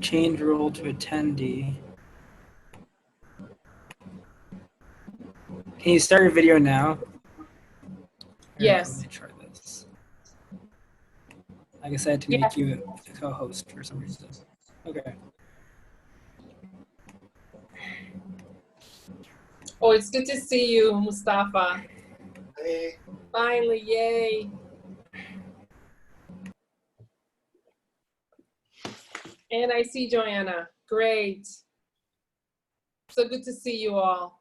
Change role to attendee. Can you start your video now? Yes. Let me try this. I guess I had to make you a co-host for some reason. Okay. Oh, it's good to see you, Mustafa. Hey. Finally, yay. And I see Johanna. Great. So good to see you all.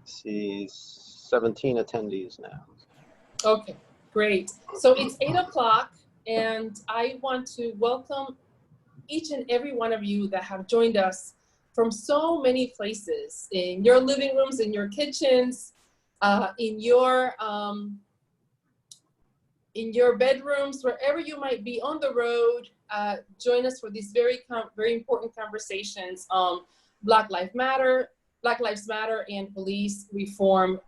See 17 attendees now. Okay, great. So it's 8 o'clock, and I want to welcome each and every one of you that have joined us from so many places, in your living rooms, in your kitchens, in your bedrooms, wherever you might be on the road. Join us for these very important conversations on Black Lives Matter and Police Reform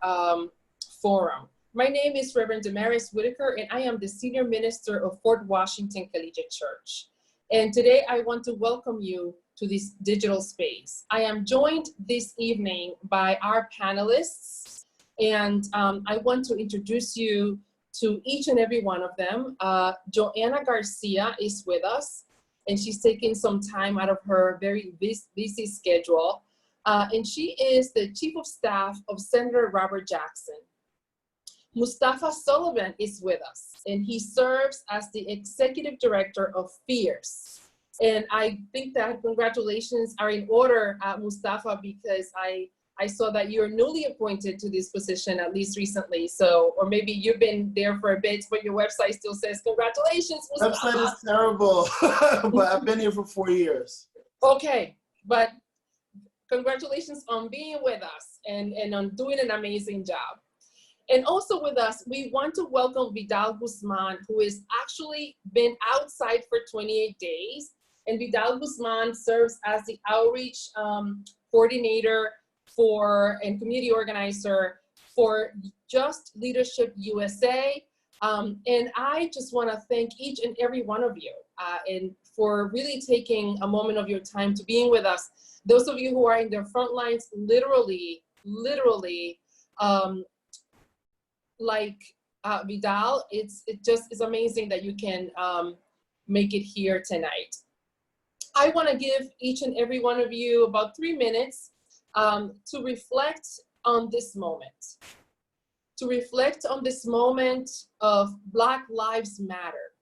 Forum. My name is Reverend Damaris Whitaker, and I am the Senior Minister of Fort Washington Collegiate Church. And today I want to welcome you to this digital space. I am joined this evening by our panelists, and I want to introduce you to each and every one of them. Johanna Garcia is with us, and she's taking some time out of her very busy schedule. And she is the Chief of Staff of Senator Robert Jackson. Mustafa Sullivan is with us, and he serves as the Executive Director of FIERCE. And I think that congratulations are in order, Mustafa, because I saw that you're newly appointed to this position, at least recently. So, or maybe you've been there for a bit, but your website still says congratulations, Mustafa. Website is terrible, but I've been here for 4 years. Okay, but congratulations on being with us and on doing an amazing job. And also with us, we want to welcome Vidal Guzman, who has actually been outside for 28 days. And Vidal Guzman serves as the outreach coordinator and community organizer for Just Leadership USA. And I just want to thank each and every one of you and for really taking a moment of your time to being with us. Those of you who are in the front lines, literally, like Vidal, it just is amazing that you can make it here tonight. I want to give each and every one of you about 3 minutes to reflect on this moment. To reflect on this moment of Black Lives Matter.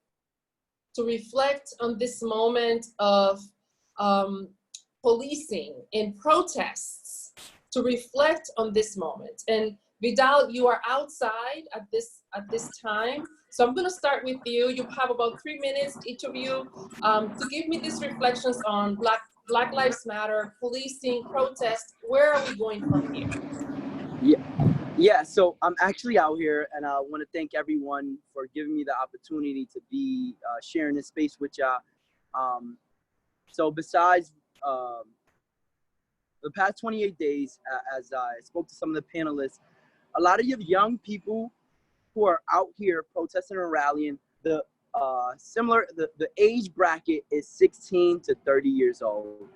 To reflect on this moment of policing and protests. To reflect on this moment. And Vidal, you are outside at this time. So I'm gonna start with you. You have about 3 minutes, each of you, to give me these reflections on Black Lives Matter, policing, protests. Where are we going from here? Yeah, so I'm actually out here, and I wanna thank everyone for giving me the opportunity to be sharing this space with y'all. So besides the past 28 days, as I spoke to some of the panelists, a lot of you young people who are out here protesting and rallying, the age bracket is 16 to 30 years old.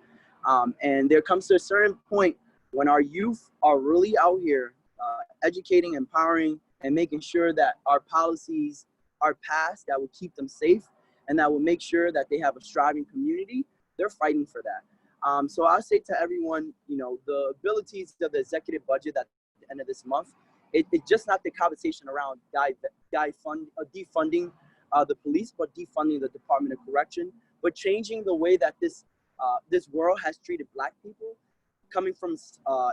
And there comes to a certain point when our youth are really out here educating, empowering, and making sure that our policies are passed that will keep them safe and that will make sure that they have a striving community. They're fighting for that. So I'll say to everyone, you know, the abilities of the executive budget at the end of this month, it's just not the conversation around defunding the police, but defunding the Department of Correction, but changing the way that this world has treated Black people, coming from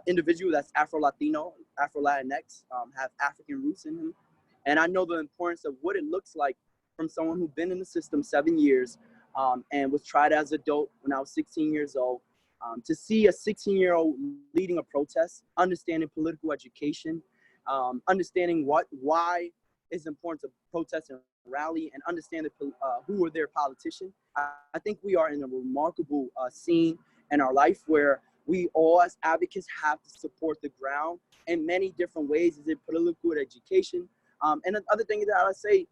individual that's Afro-Latino, Afro-Latinx, have African roots in him. And I know the importance of what it looks like from someone who's been in the system 7 years and was tried as an adult when I was 16 years old. To see a 16-year-old leading a protest, understanding political education, understanding why it's important to protest and rally and understand who are their politicians. I think we are in a remarkable scene in our life where we all as advocates have to support the ground in many different ways. Is it political, education? And the other thing that I say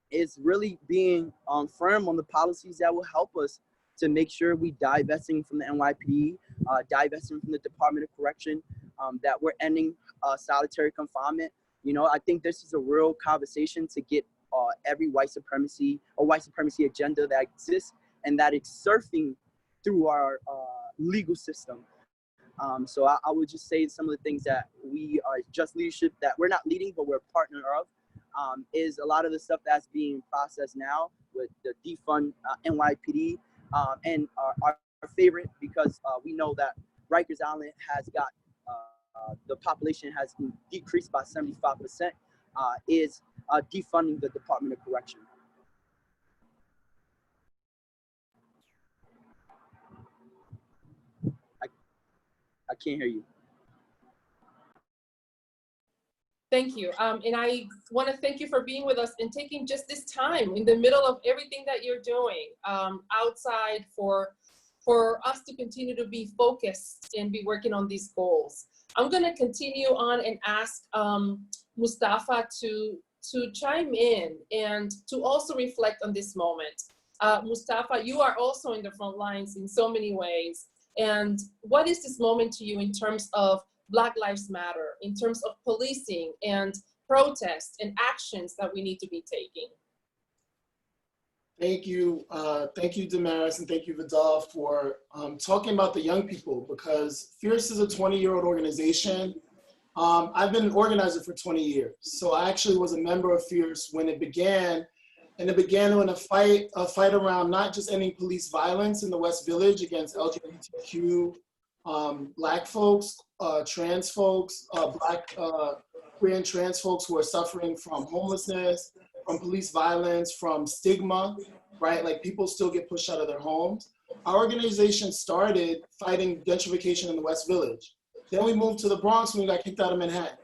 is really being firm on the policies that will help us to make sure we divesting from the NYPD, divesting from the Department of Correction, that we're ending solitary confinement. You know, I think this is a real conversation to get every white supremacy agenda that exists and that is surfing through our legal system. So I would just say some of the things that we are just leadership that we're not leading, but we're a partner of, is a lot of the stuff that's being processed now with the defund NYPD, and our favorite, because we know that Rikers Island has got the population has decreased by 75%, is defunding the Department of Correction. I can't hear you. Thank you. And I want to thank you for being with us and taking just this time in the middle of everything that you're doing outside for us to continue to be focused and be working on these goals. I'm going to continue on and ask Mustafa to chime in and to also reflect on this moment. Mustafa, you are also in the front lines in so many ways. And what is this moment to you in terms of Black Lives Matter, in terms of policing and protests and actions that we need to be taking? Thank you, Damaris, and thank you, Vidal, for talking about the young people, because Fierce is a 20-year-old organization. I've been an organizer for 20 years. So I actually was a member of Fierce when it began, and it began in a fight around not just ending police violence in the West Village against LGBTQ Black folks, trans folks, Black, queer and trans folks who are suffering from homelessness, from police violence, from stigma, right? Like people still get pushed out of their homes. Our organization started fighting gentrification in the West Village. Then we moved to the Bronx when we got kicked out of Manhattan.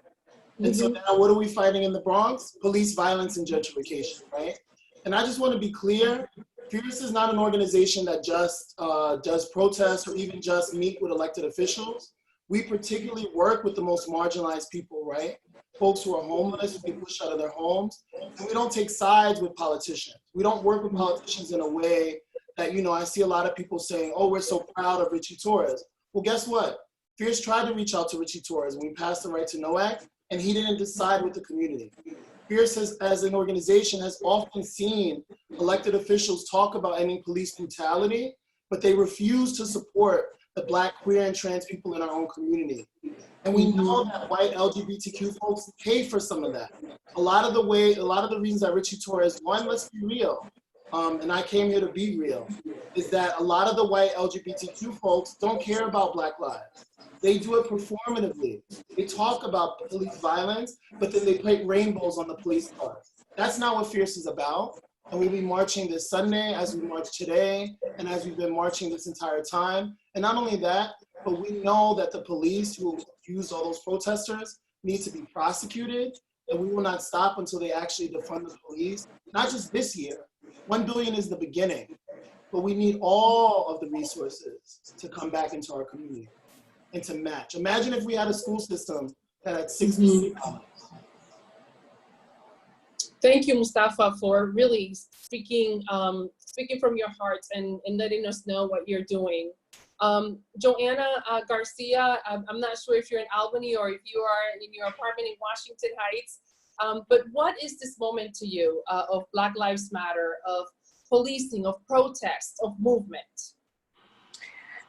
And so now what are we fighting in the Bronx? Police violence and gentrification, right? And I just want to be clear, Fierce is not an organization that just does protests or even just meet with elected officials. We particularly work with the most marginalized people, right? Folks who are homeless, who get pushed out of their homes. And we don't take sides with politicians. We don't work with politicians in a way that, you know, I see a lot of people saying, oh, we're so proud of Richie Torres. Well, guess what? Fierce tried to reach out to Richie Torres when we passed the Right to Know Act, and he didn't decide with the community. Fierce has, as an organization, has often seen elected officials talk about ending police brutality, but they refuse to support the Black, queer, and trans people in our own community. And we know that white LGBTQ folks pay for some of that. A lot of the reasons that Richie Torres won, let's be real, and I came here to be real, is that a lot of the white LGBTQ folks don't care about Black lives. They do it performatively. They talk about police violence, but then they paint rainbows on the police cars. That's not what Fierce is about. And we'll be marching this Sunday, as we march today, and as we've been marching this entire time. And not only that, but we know that the police who used all those protesters need to be prosecuted, and we will not stop until they actually defund the police. Not just this year. $1 billion is the beginning, but we need all of the resources to come back into our community and to match. Imagine if we had a school system that had $6 billion. Thank you, Mustafa, for really speaking from your heart and letting us know what you're doing. Johanna Garcia, I'm not sure if you're in Albany or if you are in your apartment in Washington Heights, but what is this moment to you of Black Lives Matter, of policing, of protest, of movement?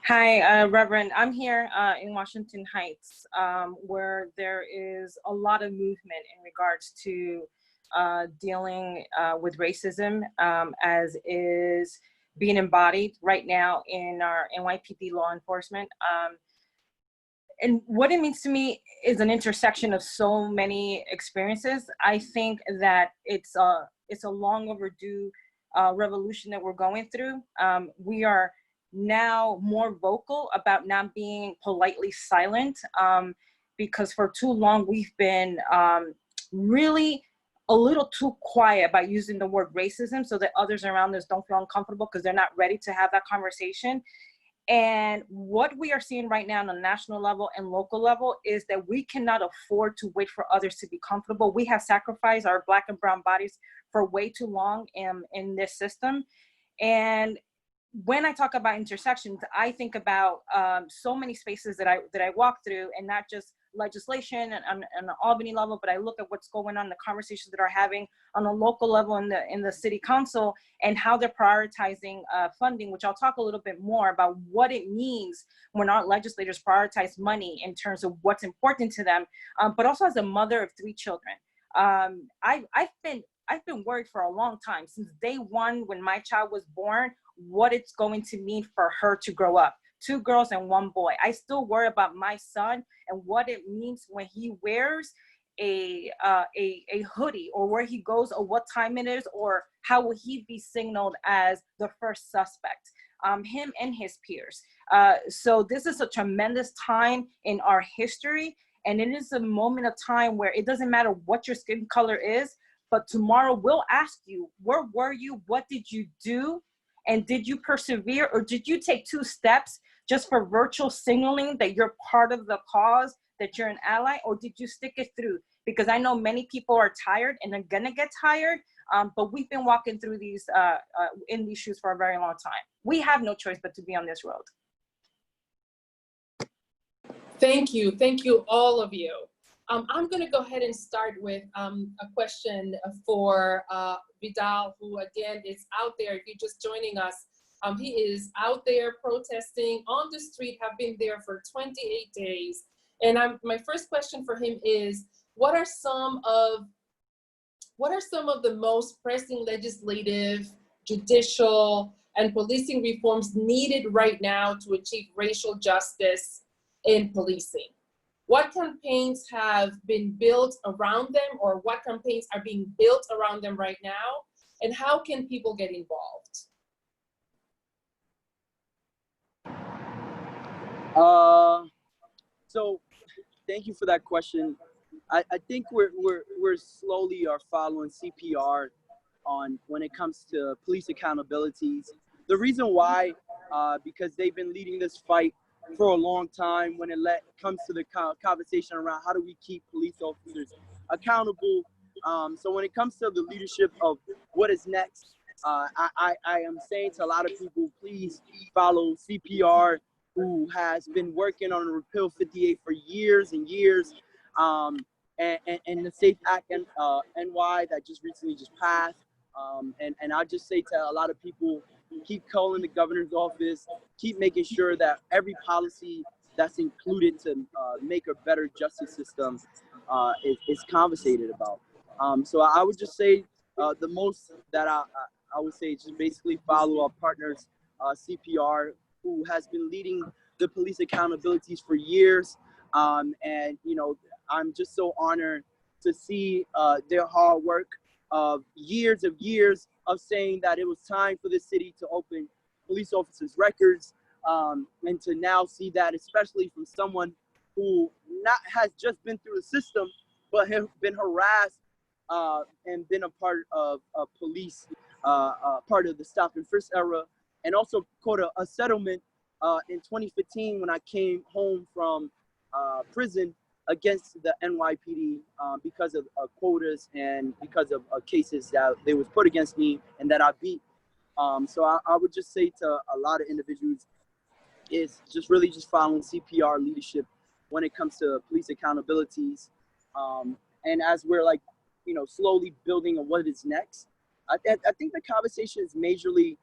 Hi, Reverend. I'm here in Washington Heights, where there is a lot of movement in regards to dealing with racism, as is being embodied right now in our NYPD law enforcement. And what it means to me is an intersection of so many experiences. I think that it's a long overdue revolution that we're going through. We are now more vocal about not being politely silent, because for too long we've been really a little too quiet about using the word racism so that others around us don't feel uncomfortable because they're not ready to have that conversation. And what we are seeing right now on a national level and local level is that we cannot afford to wait for others to be comfortable. We have sacrificed our Black and brown bodies for way too long in this system. And when I talk about intersections, I think about so many spaces that I walk through, and not just legislation and on the Albany level, but I look at what's going on, the conversations that are having on a local level in the city council, and how they're prioritizing funding, which I'll talk a little bit more about what it means when our legislators prioritize money in terms of what's important to them. But also as a mother of 3 children, I've been worried for a long time, since day one when my child was born, what it's going to mean for her to grow up. 2 girls and 1 boy. I still worry about my son and what it means when he wears a hoodie, or where he goes, or what time it is, or how will he be signaled as the first suspect, him and his peers. So this is a tremendous time in our history, and it is a moment of time where it doesn't matter what your skin color is, but tomorrow we'll ask you, where were you? What did you do? And did you persevere, or did you take 2 steps just for virtual signaling that you're part of the cause, that you're an ally, or did you stick it through? Because I know many people are tired and are gonna get tired, but we've been walking through these in these shoes for a very long time. We have no choice but to be on this road. Thank you, all of you. I'm going to go ahead and start with a question for Vidal, who again is out there. If you're just joining us, he is out there protesting on the street, have been there for 28 days. And my first question for him is, what are some of the most pressing legislative, judicial, and policing reforms needed right now to achieve racial justice in policing? What campaigns have been built around them, or what campaigns are being built around them right now? And how can people get involved? So thank you for that question. I think we're slowly are following CPR on when it comes to police accountabilities. The reason why, because they've been leading this fight for a long time when it comes to the conversation around how do we keep police officers accountable. So when it comes to the leadership of what is next, I am saying to a lot of people, please follow CPR, who has been working on Repeal 58 for years and years, and the SAFE Act NY that just recently passed. And I just say to a lot of people, keep calling the governor's office, keep making sure that every policy that's included to make a better justice system is conversated about. So I would just say the most that I would say is just basically follow our partners, CPR, who has been leading the police accountabilities for years. And, you know, I'm just so honored to see their hard work of years of saying that it was time for the city to open police officers' records, and to now see that, especially from someone who has just been through the system, but have been harassed and been a part of police, part of the stop and frisk era, and also caught a settlement in 2015 when I came home from prison against the NYPD because of quotas and because of cases that they was put against me and that I beat. So I would just say to a lot of individuals is just really just following CPR leadership when it comes to police accountabilities. And as we're like, you know, slowly building on what is next, I think the conversation is majorly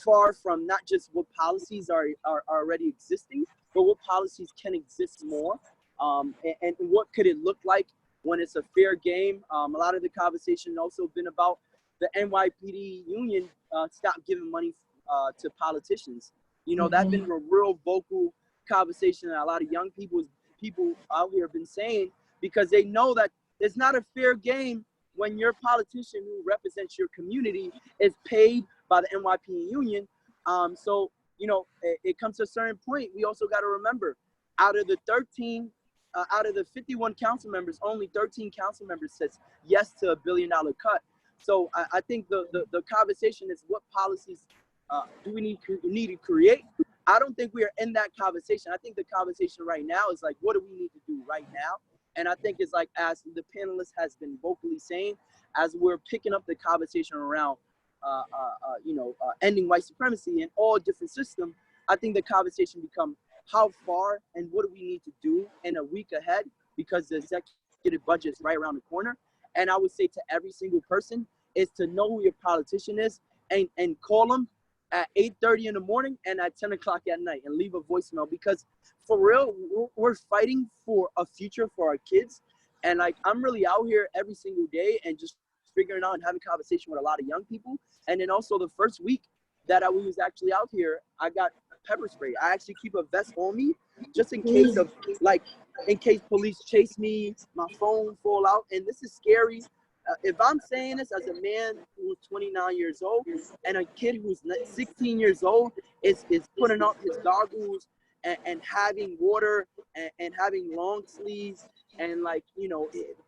far from not just what policies are already existing, but what policies can exist more. And what could it look like when it's a fair game? A lot of the conversation also been about the NYPD union stop giving money to politicians. You know, that's been a real vocal conversation that a lot of young people out here have been saying, because they know that it's not a fair game when your politician who represents your community is paid by the NYPD union. So, you know, it comes to a certain point. We also got to remember, out of the 13 out of the 51 council members, only 13 council members says yes to $1 billion cut. So I think the conversation is what policies do we need to create? I don't think we are in that conversation. I think the conversation right now is like, what do we need to do right now? And I think it's like, as the panelist has been vocally saying, as we're picking up the conversation around, ending white supremacy in all different systems, I think the conversation become how far and what do we need to do in a week ahead, because the executive budget is right around the corner. And I would say to every single person is to know who your politician is and call them at 8:30 in the morning and at 10 o'clock at night and leave a voicemail, because for real, we're fighting for a future for our kids. And like, I'm really out here every single day and just figuring out and having conversation with a lot of young people. And then also the first week that I was actually out here, I got pepper spray. I actually keep a vest on me just in case of in case police chase me, my phone fall out. And this is scary. If I'm saying this as a man who's 29 years old and a kid who's 16 years old is putting up his goggles and having water and having long sleeves and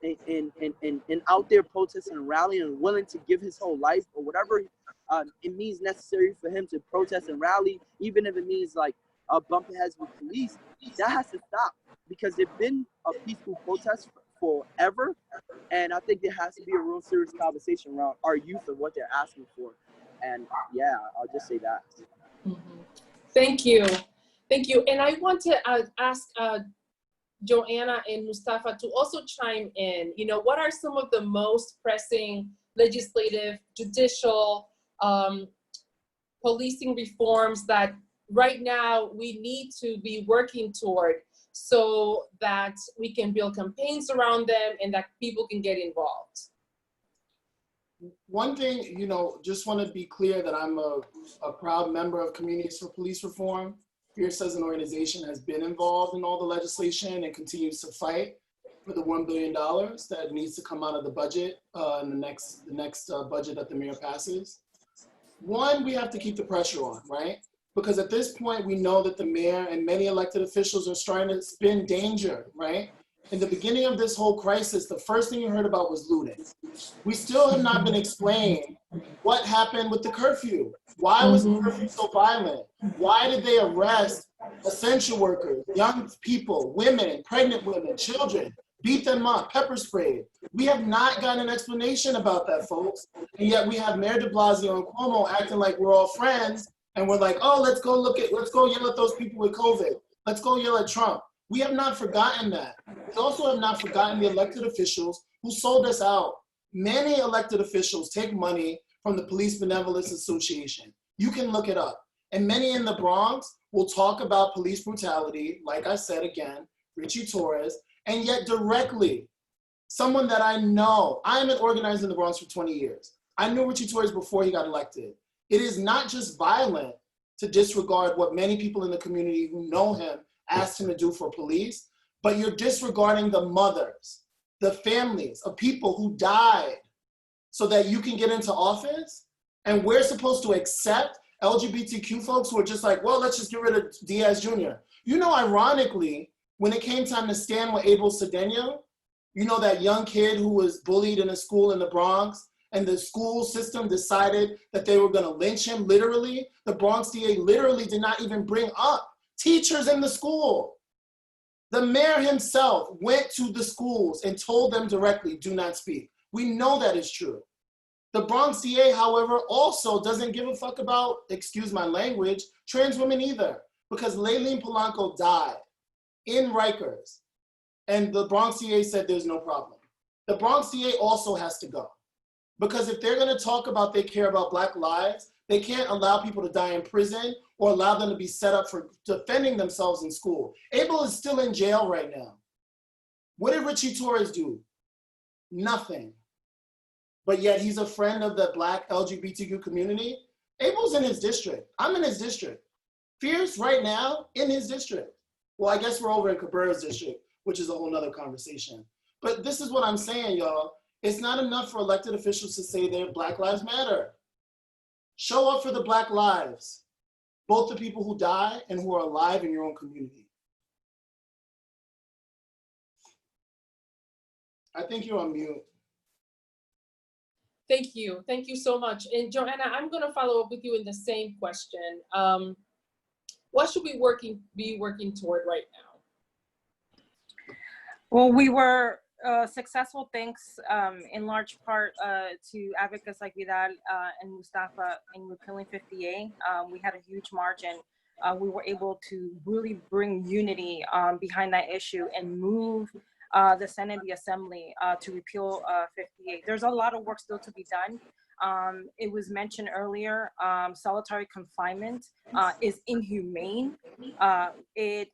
and out there protesting and rallying and willing to give his whole life or whatever it means necessary for him to protest and rally, even if it means bumping heads with police, that has to stop, because there's been a peaceful protest forever. And I think there has to be a real serious conversation around our youth and what they're asking for. And yeah, I'll just say that. Mm-hmm. Thank you. Thank you. And I want to ask Johanna and Mustafa to also chime in. What are some of the most pressing legislative, judicial, policing reforms that right now we need to be working toward, so that we can build campaigns around them and that people can get involved? One thing, just want to be clear that I'm a proud member of Communities for Police Reform. Fierce as an organization has been involved in all the legislation and continues to fight for the $1 billion that needs to come out of the budget in the next budget that the mayor passes. One, we have to keep the pressure on, right? Because at this point, we know that the mayor and many elected officials are starting to spin danger, right? In the beginning of this whole crisis, the first thing you heard about was looting. We still have not been explained what happened with the curfew. Why was the curfew so violent? Why did they arrest essential workers, young people, women, pregnant women, children, beat them up, pepper sprayed? We have not gotten an explanation about that, folks. And yet we have Mayor de Blasio and Cuomo acting like we're all friends. And we're like, oh, let's go yell at those people with COVID. Let's go yell at Trump. We have not forgotten that. We also have not forgotten the elected officials who sold us out. Many elected officials take money from the Police Benevolence Association. You can look it up. And many in the Bronx will talk about police brutality, like I said again, Richie Torres, and yet directly, someone that I know, I am an organizer in the Bronx for 20 years. I knew Richie Torres before he got elected. It is not just violent to disregard what many people in the community who know him asked him to do for police, but you're disregarding the mothers, the families of people who died so that you can get into office. And we're supposed to accept LGBTQ folks who are just like, well, let's just get rid of Diaz Jr. Ironically, when it came time to stand with Abel Cedeno, that young kid who was bullied in a school in the Bronx, and the school system decided that they were gonna lynch him, literally, the Bronx DA literally did not even bring up teachers in the school. The mayor himself went to the schools and told them directly, do not speak. We know that is true. The Bronx DA, however, also doesn't give a fuck about, excuse my language, trans women either, because Layleen Polanco died in Rikers, and the Bronx DA said there's no problem. The Bronx DA also has to go. Because if they're gonna talk about they care about Black lives, they can't allow people to die in prison or allow them to be set up for defending themselves in school. Abel is still in jail right now. What did Richie Torres do? Nothing. But yet he's a friend of the Black LGBTQ community. Abel's in his district. I'm in his district. Fierce right now in his district. Well, I guess we're over in Cabrera's district, which is a whole nother conversation. But this is what I'm saying, y'all. It's not enough for elected officials to say that Black Lives Matter. Show up for the Black lives, both the people who die and who are alive in your own community. I think you're on mute. Thank you. Thank you so much. And Johanna, I'm going to follow up with you in the same question. What should we be working toward right now? Well, we were successful thanks in large part to advocates like Vidal and Mustafa in repealing 50A. We had a huge margin. We were able to really bring unity behind that issue and move the Senate and the Assembly to repeal 50A. There's a lot of work still to be done. It was mentioned earlier, solitary confinement is inhumane. It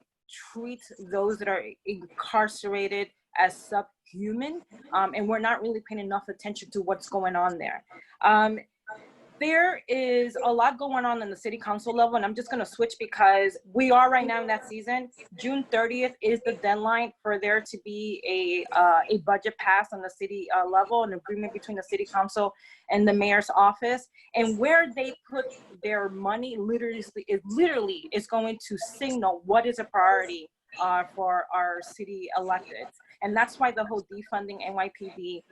treats those that are incarcerated as subhuman, and we're not really paying enough attention to what's going on there. There is a lot going on in the city council level, and I'm just going to switch because we are right now in that season. June 30th is the deadline for there to be a budget pass on the city level, an agreement between the city council and the mayor's office. And where they put their money literally is going to signal what is a priority for our city electeds. And that's why the whole defunding NYPD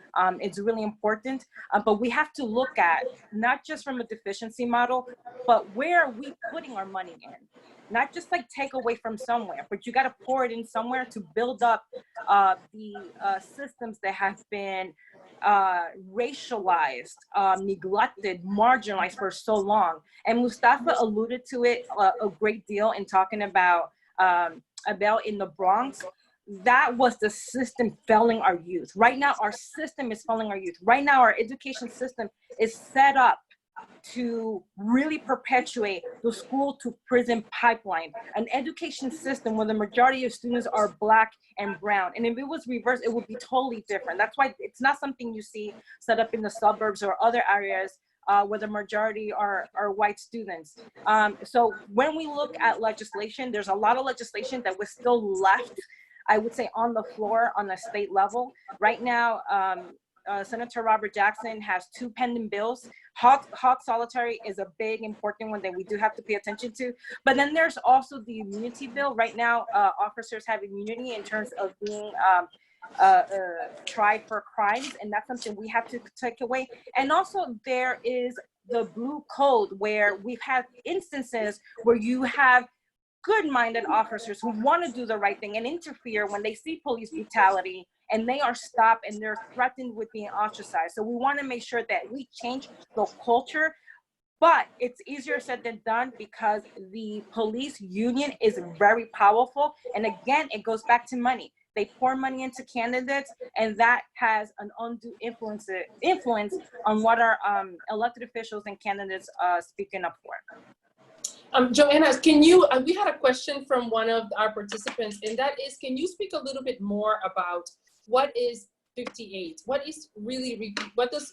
is really important. But we have to look at not just from a deficiency model, but where are we putting our money in? Not just like take away from somewhere, but you got to pour it in somewhere to build up the systems that have been racialized, neglected, marginalized for so long. And Mustafa alluded to it a great deal in talking about in the Bronx. That was the system failing our youth. Right now, our system is failing our youth. Right now, our education system is set up to really perpetuate the school to prison pipeline, an education system where the majority of students are Black and brown. And if it was reversed, it would be totally different. That's why it's not something you see set up in the suburbs or other areas where the majority are white students. So when we look at legislation, there's a lot of legislation that was still left, I would say, on the floor on the state level. Right now, Senator Robert Jackson has 2 pending bills. Hawk solitary is a big, important one that we do have to pay attention to. But then there's also the immunity bill. Right now, officers have immunity in terms of being tried for crimes, and that's something we have to take away. And also there is the blue code, where we've had instances where you have good-minded officers who want to do the right thing and interfere when they see police brutality, and they are stopped and they're threatened with being ostracized. So we want to make sure that we change the culture, but it's easier said than done because the police union is very powerful. And again, it goes back to money. They pour money into candidates, and that has an undue influence on what our elected officials and candidates speaking up for. Johanna, can you, we had a question from one of our participants, and that is, can you speak a little bit more about what is 58? What does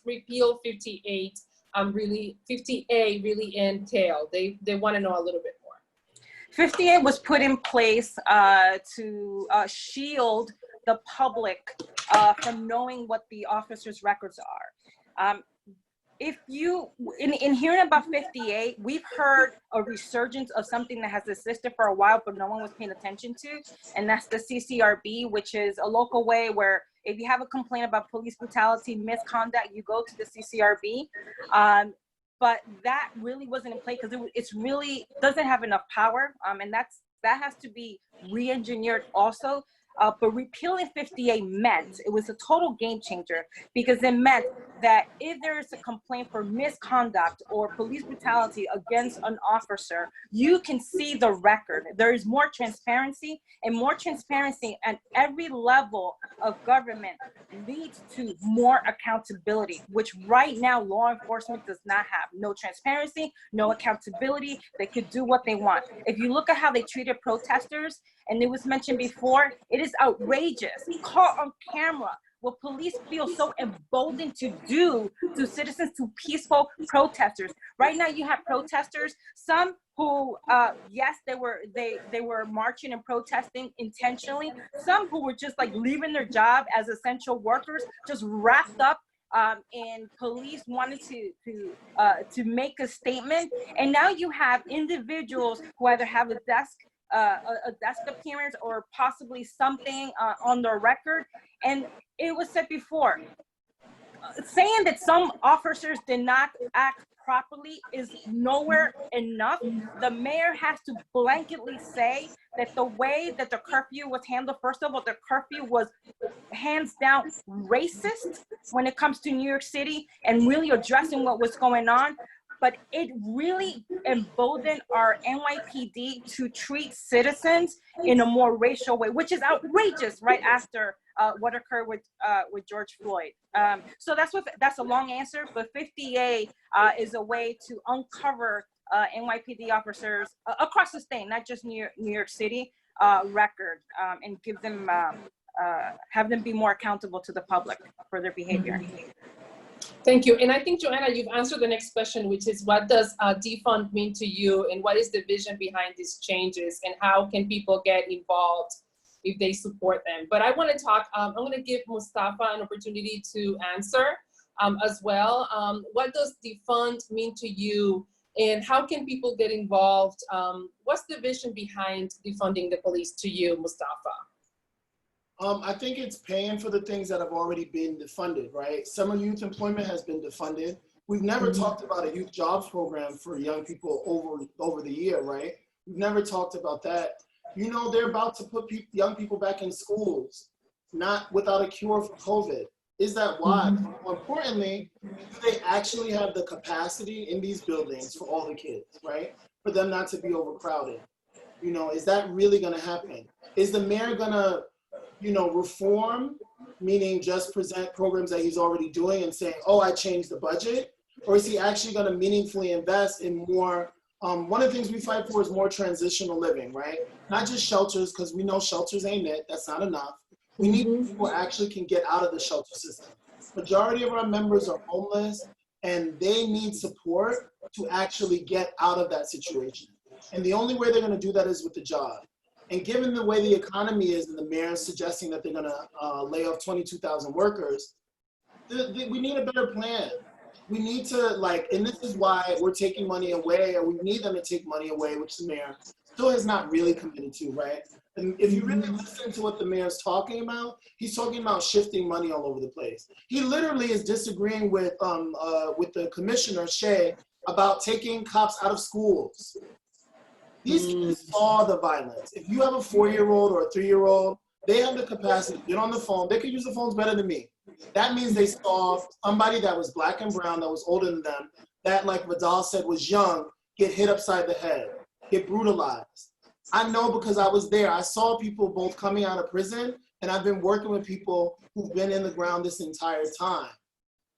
repeal 58 50A really entail? They want to know a little bit more. 50A was put in place to shield the public from knowing what the officers' records are. If you, in hearing about 58, we've heard a resurgence of something that has existed for a while, but no one was paying attention to, and that's the CCRB, which is a local way where if you have a complaint about police brutality, misconduct, you go to the CCRB. But that really wasn't in play because it's really doesn't have enough power, and that has to be re-engineered also. But repealing 50A meant, it was a total game changer, because it meant that if there is a complaint for misconduct or police brutality against an officer, you can see the record. There is more transparency, and more transparency at every level of government leads to more accountability, which right now law enforcement does not have. No transparency, no accountability. They could do what they want. If you look at how they treated protesters, and it was mentioned before, it is outrageous. Caught on camera what police feel so emboldened to do to citizens, to peaceful protesters. Right now you have protesters, some who, yes, they were marching and protesting intentionally, some who were just like leaving their job as essential workers, just wrapped up, and police wanted to make a statement. And now you have individuals who either have a desk a desk appearance or possibly something on the record. And it was said before, saying that some officers did not act properly is nowhere enough. The mayor has to blanketly say that the way that the curfew was handled, first of all, the curfew was hands down racist when it comes to New York City and really addressing what was going on. But it really emboldened our NYPD to treat citizens in a more racial way, which is outrageous right after what occurred with George Floyd. So that's a long answer, but 50A is a way to uncover NYPD officers across the state, not just New York City, record, and give them, have them be more accountable to the public for their behavior. Thank you. And I think, Johanna, you've answered the next question, which is what does defund mean to you, and what is the vision behind these changes, and how can people get involved if they support them? But I want to talk, I'm going to give Mustafa an opportunity to answer as well. What does defund mean to you, and how can people get involved? What's the vision behind defunding the police to you, Mustafa? I think it's paying for the things that have already been defunded, right? Summer youth employment has been defunded. We've never talked about a youth jobs program for young people over the year, right? We've never talked about that. You know, they're about to put young people back in schools, not without a cure for COVID. Is that why? More importantly, do they actually have the capacity in these buildings for all the kids, right? For them not to be overcrowded. You know, is that really gonna happen? Is the mayor gonna, you know, reform, meaning just present programs that he's already doing and saying, oh, I changed the budget? Or is he actually gonna meaningfully invest in more, one of the things we fight for is more transitional living, right? Not just shelters, because we know shelters ain't it, that's not enough. We need people who actually can get out of the shelter system. Majority of our members are homeless and they need support to actually get out of that situation. And the only way they're gonna do that is with the job. And given the way the economy is and the mayor is suggesting that they're gonna lay off 22,000 workers, we need a better plan. We need to and this is why we're taking money away, or we need them to take money away, which the mayor still has not really committed to, right? And if you really listen to what the mayor's talking about, he's talking about shifting money all over the place. He literally is disagreeing with the commissioner, Shea, about taking cops out of schools. These kids saw the violence. If you have a 4-year-old or a 3-year-old, they have the capacity to get on the phone. They could use the phones better than me. That means they saw somebody that was black and brown, that was older than them, that, like Vidal said, was young, get hit upside the head, get brutalized. I know because I was there. I saw people both coming out of prison, and I've been working with people who've been in the ground this entire time.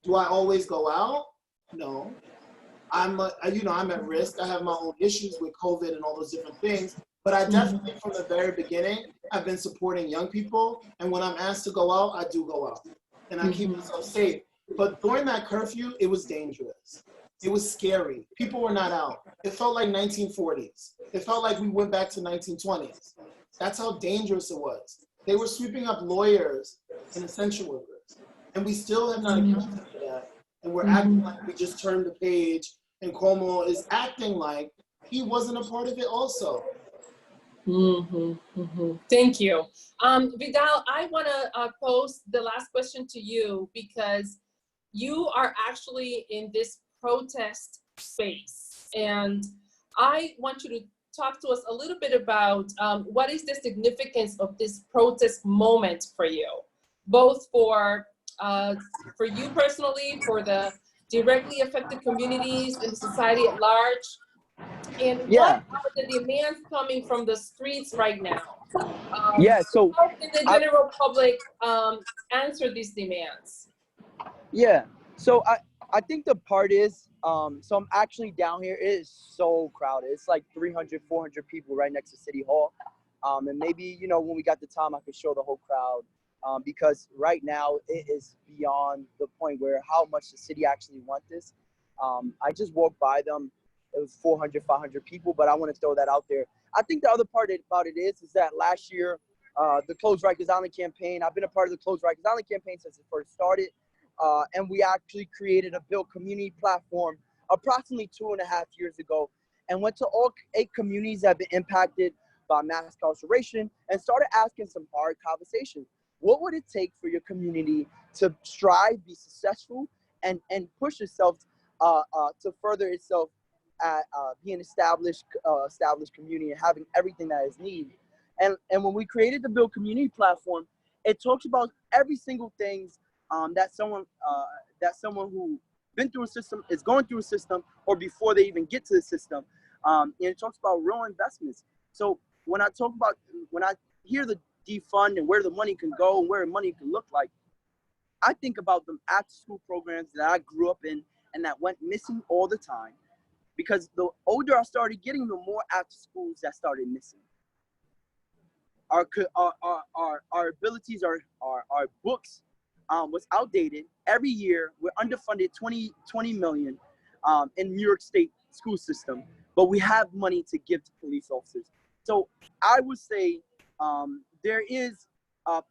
Do I always go out? No. I'm at risk. I have my own issues with COVID and all those different things, but I definitely, from the very beginning, I've been supporting young people. And when I'm asked to go out, I do go out and I keep myself safe. But during that curfew, it was dangerous. It was scary. People were not out. It felt like 1940s. It felt like we went back to 1920s. That's how dangerous it was. They were sweeping up lawyers and essential workers. And we still have not accounted for that. And we're acting like we just turned the page, and Cuomo is acting like he wasn't a part of it also. Thank you. Vidal, I want to pose the last question to you, because you are actually in this protest space. And I want you to talk to us a little bit about what is the significance of this protest moment for you, both for you personally, for the directly affected communities and society at large, and what are the demands coming from the streets right now? So how can the general public answer these demands? So I think the part is, so I'm actually down here. It is so crowded. It's like 300, 400 people right next to City Hall. And maybe, you know, when we got the time, I could show the whole crowd. Because right now it is beyond the point where how much the city actually want this. I just walked by them. It was 400, 500 people, but I want to throw that out there. I think the other part about it is that last year, the Close Rikers Island campaign, I've been a part of the Close Rikers Island campaign since it first started. And we actually created a built community platform approximately 2.5 years ago, and went to all 8 communities that have been impacted by mass incarceration, and started asking some hard conversations. What would it take for your community to strive, be successful, and push itself to further itself at being established community and having everything that is needed? And when we created the Build Community platform, it talks about every single thing that someone who been through a system is going through a system, or before they even get to the system. And it talks about real investments. So when I hear the defund and where the money can go and where the money can look like, I think about the after school programs that I grew up in and that went missing all the time. Because the older I started getting, the more after schools that started missing. Our abilities, our books was outdated. Every year, we're underfunded 20 million in New York State school system, but we have money to give to police officers. So I would say there is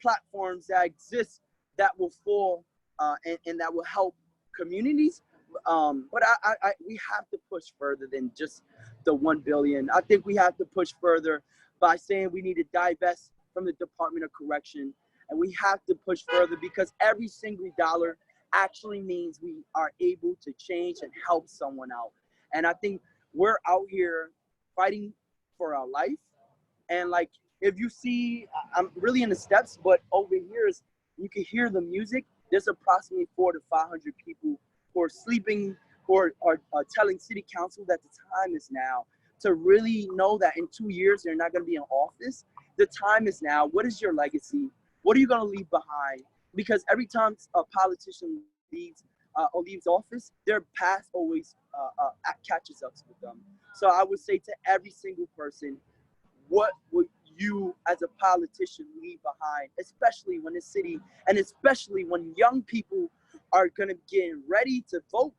platforms that exist that will fall and that will help communities. But we have to push further than just the 1 billion. I think we have to push further by saying we need to divest from the Department of Correction, and we have to push further because every single dollar actually means we are able to change and help someone out. And I think we're out here fighting for our life. And like, if you see, I'm really in the steps, but over here is, you can hear the music. There's approximately 400 to 500 people who are sleeping, who are telling city council that the time is now to really know that in 2 years, they're not gonna be in office. The time is now. What is your legacy? What are you gonna leave behind? Because every time a politician leaves office, their past always catches up with them. So I would say to every single person, what would you as a politician leave behind, especially when the city, and especially when young people are gonna get ready to vote?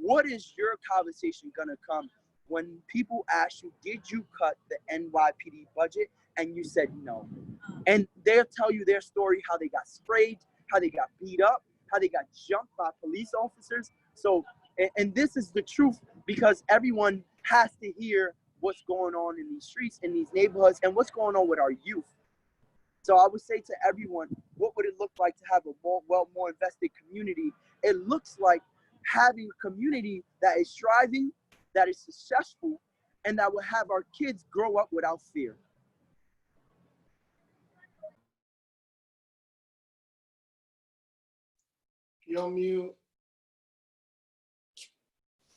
What is your conversation gonna come when people ask you, did you cut the NYPD budget? And you said no. And they'll tell you their story, how they got sprayed, how they got beat up, how they got jumped by police officers. So, and this is the truth, because everyone has to hear what's going on in these streets, in these neighborhoods, and what's going on with our youth. So I would say to everyone, what would it look like to have a more invested community? It looks like having a community that is striving, that is successful, and that will have our kids grow up without fear. You're on mute.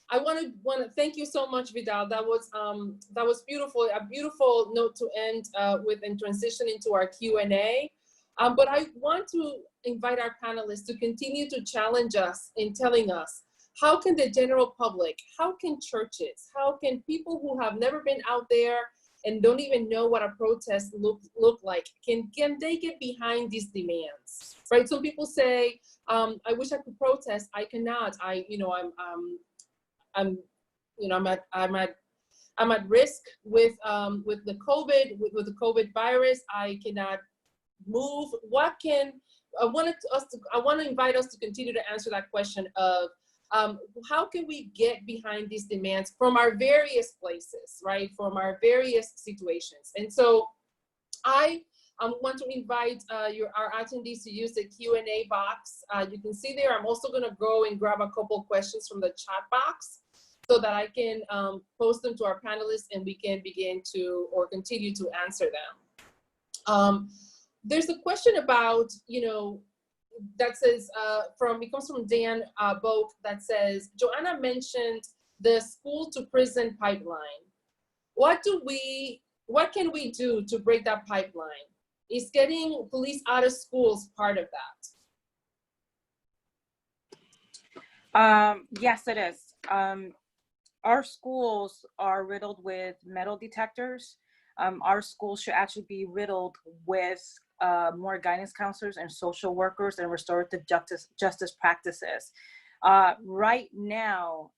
I want to thank you so much, Vidal. That was beautiful. A beautiful note to end with and transition into our Q&A. But I want to invite our panelists to continue to challenge us in telling us, how can the general public, how can churches, how can people who have never been out there and don't even know what a protest look like, can they get behind these demands, right? Some people say, I wish I could protest. I cannot. I'm at risk with the COVID virus. I cannot move. What can I want to invite us to continue to answer that question of how can we get behind these demands from our various places, right? From our various situations. And so I want to invite our attendees to use the Q&A box. You can see there, I'm also going to go and grab a couple questions from the chat box so that I can post them to our panelists and we can begin to, or continue to answer them. There's a question about, that says, it comes from Dan Boak, that says, Johanna mentioned the school to prison pipeline. What can we do to break that pipeline? Is getting police out of schools part of that? Yes, it is. Our schools are riddled with metal detectors. Our schools should actually be riddled with more guidance counselors and social workers and restorative justice practices. Right now,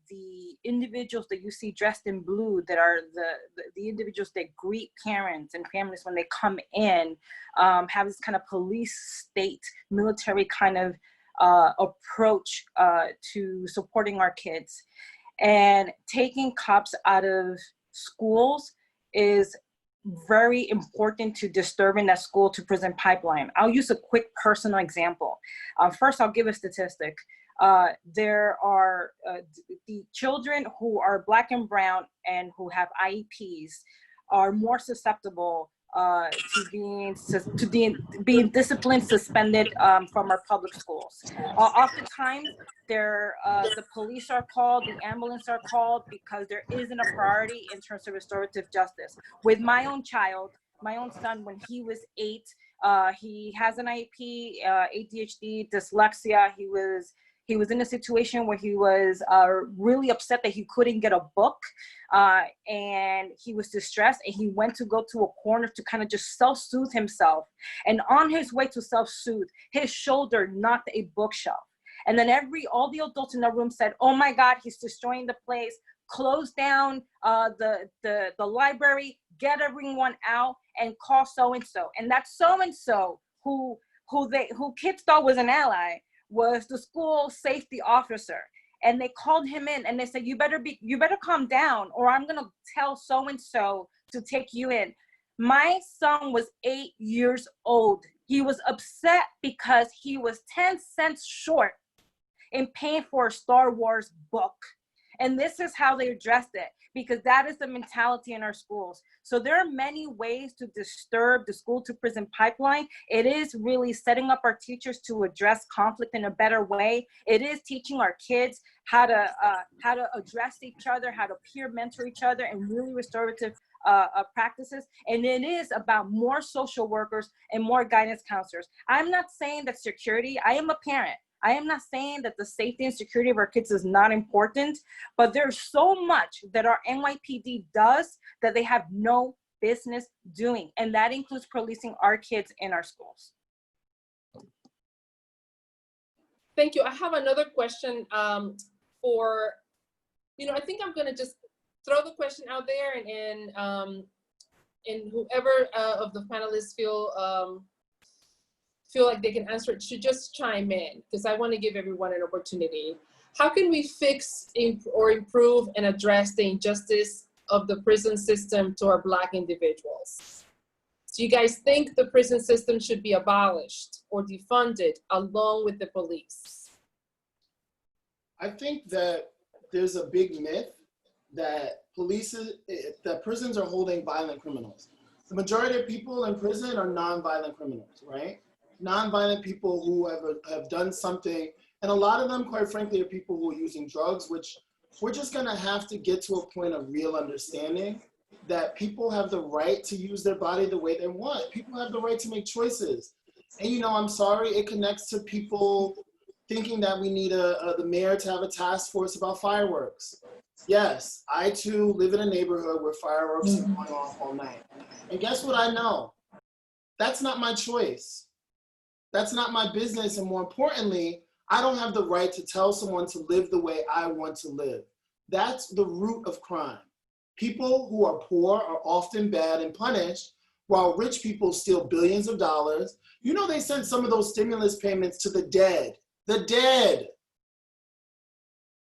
the individuals that you see dressed in blue, that are the individuals that greet parents and families when they come in, have this kind of police state, military kind of approach to supporting our kids. And taking cops out of schools is very important to disturbing that school to prison pipeline. I'll use a quick personal example. First, I'll give a statistic. There are the children who are Black and brown and who have IEPs are more susceptible to being disciplined, suspended from our public schools. Oftentimes, the police are called, the ambulance are called because there isn't a priority in terms of restorative justice. With my own child, my own son, when he was 8, he has an IEP, ADHD, dyslexia. He was in a situation where he was really upset that he couldn't get a book, and he was distressed, and he went to go to a corner to kind of just self-soothe himself. And on his way to self-soothe, his shoulder knocked a bookshelf. And then all the adults in the room said, "Oh my God, he's destroying the place. Close down the library, get everyone out, and call so-and-so." And that so-and-so who kids thought was an ally was the school safety officer. And they called him in and they said, you better calm down, or I'm gonna tell so-and-so to take you in. My son was 8 years old. He was upset because he was 10 cents short in paying for a Star Wars book. And this is how they addressed it, because that is the mentality in our schools. So there are many ways to disturb the school to prison pipeline. It is really setting up our teachers to address conflict in a better way. It is teaching our kids how to address each other, how to peer mentor each other, and really restorative practices. And it is about more social workers and more guidance counselors. I'm not saying that security, I am a parent. I am not saying that the safety and security of our kids is not important, but there's so much that our NYPD does that they have no business doing. And that includes policing our kids in our schools. Thank you. I have another question I think I'm gonna just throw the question out there, and whoever of the panelists feel like they can answer it should just chime in, because I want to give everyone an opportunity. How can we fix or improve and address the injustice of the prison system to our Black individuals? Do you guys think the prison system should be abolished or defunded along with the police? I think that there's a big myth that prisons are holding violent criminals. The majority of people in prison are non-violent criminals, right? Non-violent people who have done something, and a lot of them, quite frankly, are people who are using drugs, which we're just gonna have to get to a point of real understanding that people have the right to use their body the way they want. People have the right to make choices. And I'm sorry, it connects to people thinking that we need the mayor to have a task force about fireworks. Yes, I too live in a neighborhood where fireworks are going off all night. And guess what I know? That's not my choice. That's not my business, and more importantly, I don't have the right to tell someone to live the way I want to live. That's the root of crime. People who are poor are often bad and punished, while rich people steal billions of dollars. They sent some of those stimulus payments to the dead.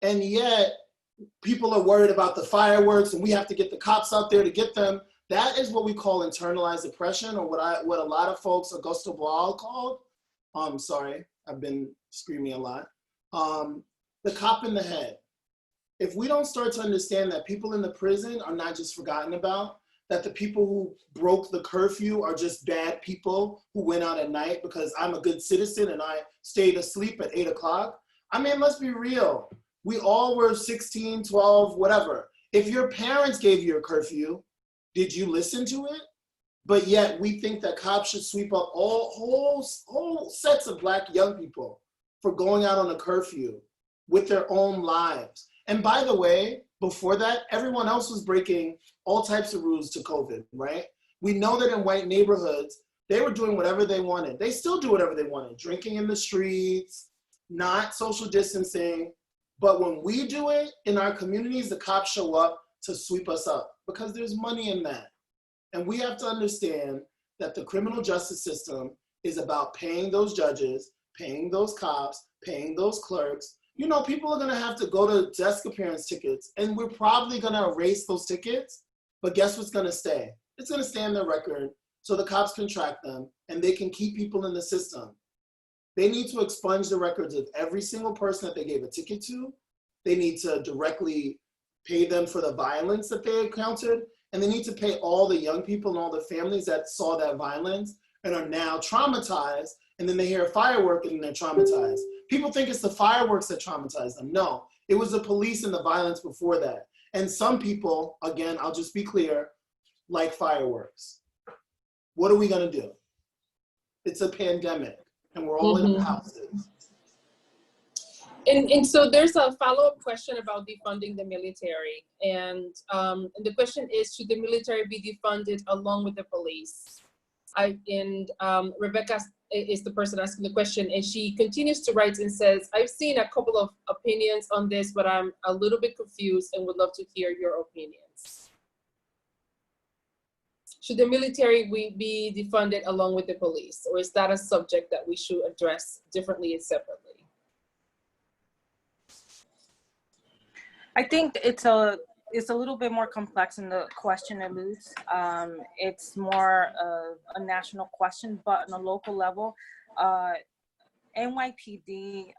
And yet, people are worried about the fireworks, and we have to get the cops out there to get them. That is what we call internalized oppression, or what a lot of folks, Augusto Boal called, sorry, I've been screaming a lot, the cop in the head. If we don't start to understand that people in the prison are not just forgotten about, that the people who broke the curfew are just bad people who went out at night because I'm a good citizen and I stayed asleep at 8 o'clock. I mean, let's be real. We all were 16, 12, whatever. If your parents gave you a curfew, did you listen to it? But yet we think that cops should sweep up whole sets of Black young people for going out on a curfew with their own lives. And by the way, before that, everyone else was breaking all types of rules to COVID, right? We know that in white neighborhoods, they were doing whatever they wanted. They still do whatever they wanted, drinking in the streets, not social distancing. But when we do it in our communities, the cops show up to sweep us up because there's money in that. And we have to understand that the criminal justice system is about paying those judges, paying those cops, paying those clerks. People are gonna have to go to desk appearance tickets, and we're probably gonna erase those tickets, but guess what's gonna stay? It's going to stay on their record so the cops can track them and they can keep people in the system. They need to expunge the records of every single person that they gave a ticket to. They need to directly pay them for the violence that they encountered. And they need to pay all the young people and all the families that saw that violence and are now traumatized. And then they hear a firework and they're traumatized. People think it's the fireworks that traumatize them. No, it was the police and the violence before that. And some people, again, I'll just be clear, like fireworks. What are we gonna do? It's a pandemic and we're all in our houses. And so there's a follow-up question about defunding the military. And the question is, should the military be defunded along with the police? Rebecca is the person asking the question, and she continues to write and says, I've seen a couple of opinions on this, but I'm a little bit confused and would love to hear your opinions. Should the military be defunded along with the police, or is that a subject that we should address differently and separately? I think it's a little bit more complex in the question alludes. It's more of a national question, but on a local level, NYPD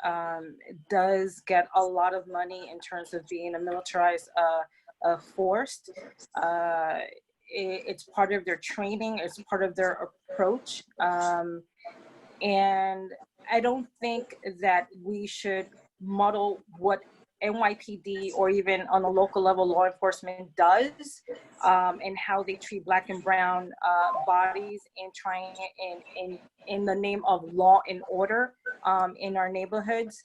does get a lot of money in terms of being a militarized force. It's part of their training, it's part of their approach. And I don't think that we should muddle what NYPD or even on a local level law enforcement does and how they treat Black and brown bodies and trying in the name of law and order in our neighborhoods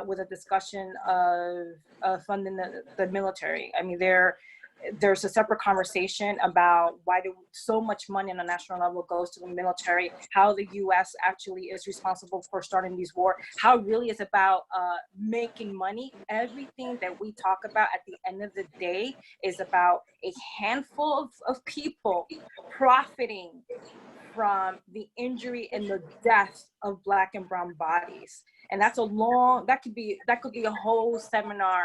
with a discussion of funding the military. I mean, there's a separate conversation about why so much money on a national level goes to the military, how the U.S. actually is responsible for starting these wars, how it really is about making money. Everything that we talk about at the end of the day is about a handful of people profiting from the injury and the death of Black and brown bodies. And that's that could be a whole seminar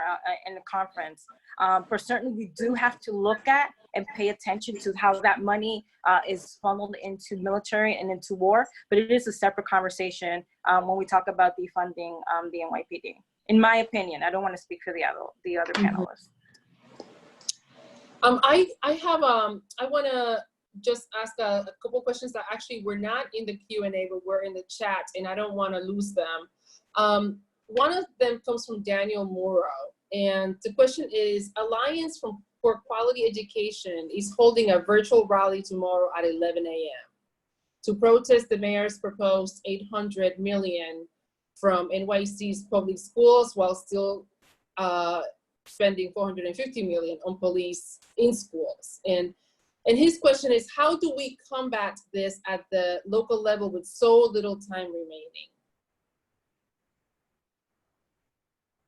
in the conference. But certainly we do have to look at and pay attention to how that money is funneled into military and into war. But it is a separate conversation when we talk about defunding the NYPD. In my opinion, I don't want to speak for the other panelists. I want to just ask a couple questions that actually were not in the Q&A, but were in the chat, and I don't want to lose them. One of them comes from Daniel Morrow, and the question is, Alliance for Quality Education is holding a virtual rally tomorrow at 11 a.m. to protest the mayor's proposed $800 million from NYC's public schools while still spending $450 million on police in schools. And his question is, how do we combat this at the local level with so little time remaining?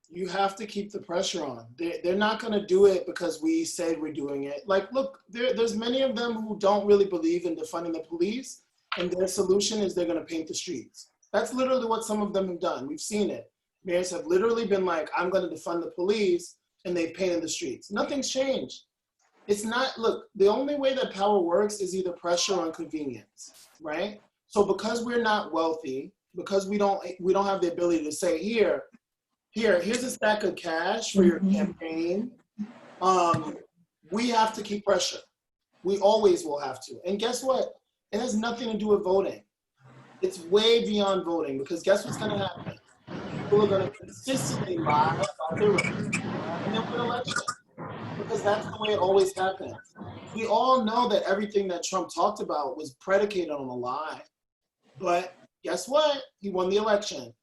You have to keep the pressure on. They're not going to do it because we say we're doing it. Like, look, there's many of them who don't really believe in defunding the police, and their solution is they're going to paint the streets. That's literally what some of them have done. We've seen it. Mayors have literally been like, I'm going to defund the police, and they've painted the streets. Nothing's changed. It's not, look, the only way that power works is either pressure or convenience, right? So because we're not wealthy, because we don't have the ability to say, here's a stack of cash for your campaign, we have to keep pressure. We always will have to. And guess what? It has nothing to do with voting. It's way beyond voting, because guess what's gonna happen? People are gonna consistently lie about their race and then win election. Because that's the way it always happens. We all know that everything that Trump talked about was predicated on a lie. But guess what? He won the election.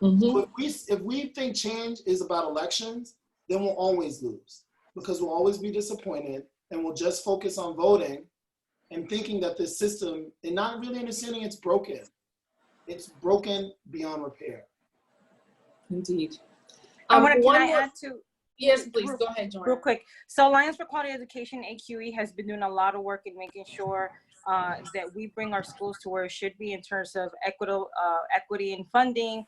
So if we think change is about elections, then we'll always lose. Because we'll always be disappointed, and we'll just focus on voting and thinking that this system, and not really understanding it's broken. It's broken beyond repair. Indeed. Can I add to? Yes, please, go ahead, Joanna. Real quick. So Alliance for Quality Education, AQE, has been doing a lot of work in making sure that we bring our schools to where it should be in terms of equity in funding,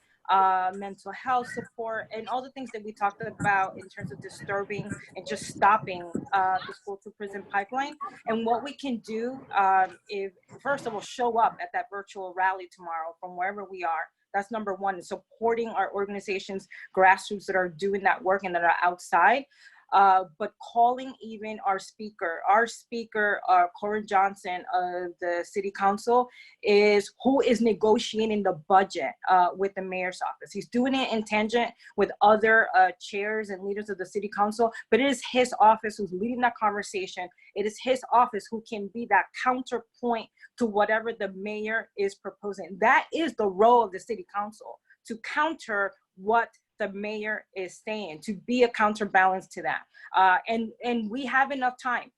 mental health support, and all the things that we talked about in terms of disturbing and just stopping the school to prison pipeline. And what we can do if, first of all, show up at that virtual rally tomorrow from wherever we are. That's number one, supporting our organizations, grassroots that are doing that work and that are outside. But calling even our speaker, Corin Johnson of the City Council, who is negotiating the budget with the mayor's office. He's doing it in tangent with other chairs and leaders of the City Council, but it is his office who's leading that conversation. It is his office who can be that counterpoint to whatever the mayor is proposing. That is the role of the City Council, to counter what the mayor is saying, to be a counterbalance to that. And we have enough time.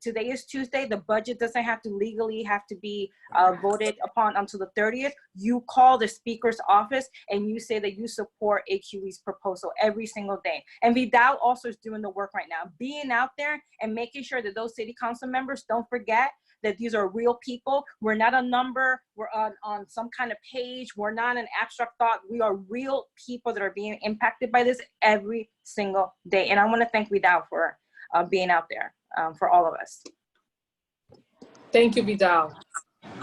Today is Tuesday. The budget doesn't have to legally have to be voted upon until the 30th. You call the speaker's office and you say that you support AQE's proposal every single day. And Vidal also is doing the work right now, being out there and making sure that those city council members don't forget that these are real people. We're not a number. We're on some kind of page. We're not an abstract thought. We are real people that are being impacted by this every single day. And I want to thank Vidal for being out there for all of us. Thank you, Vidal.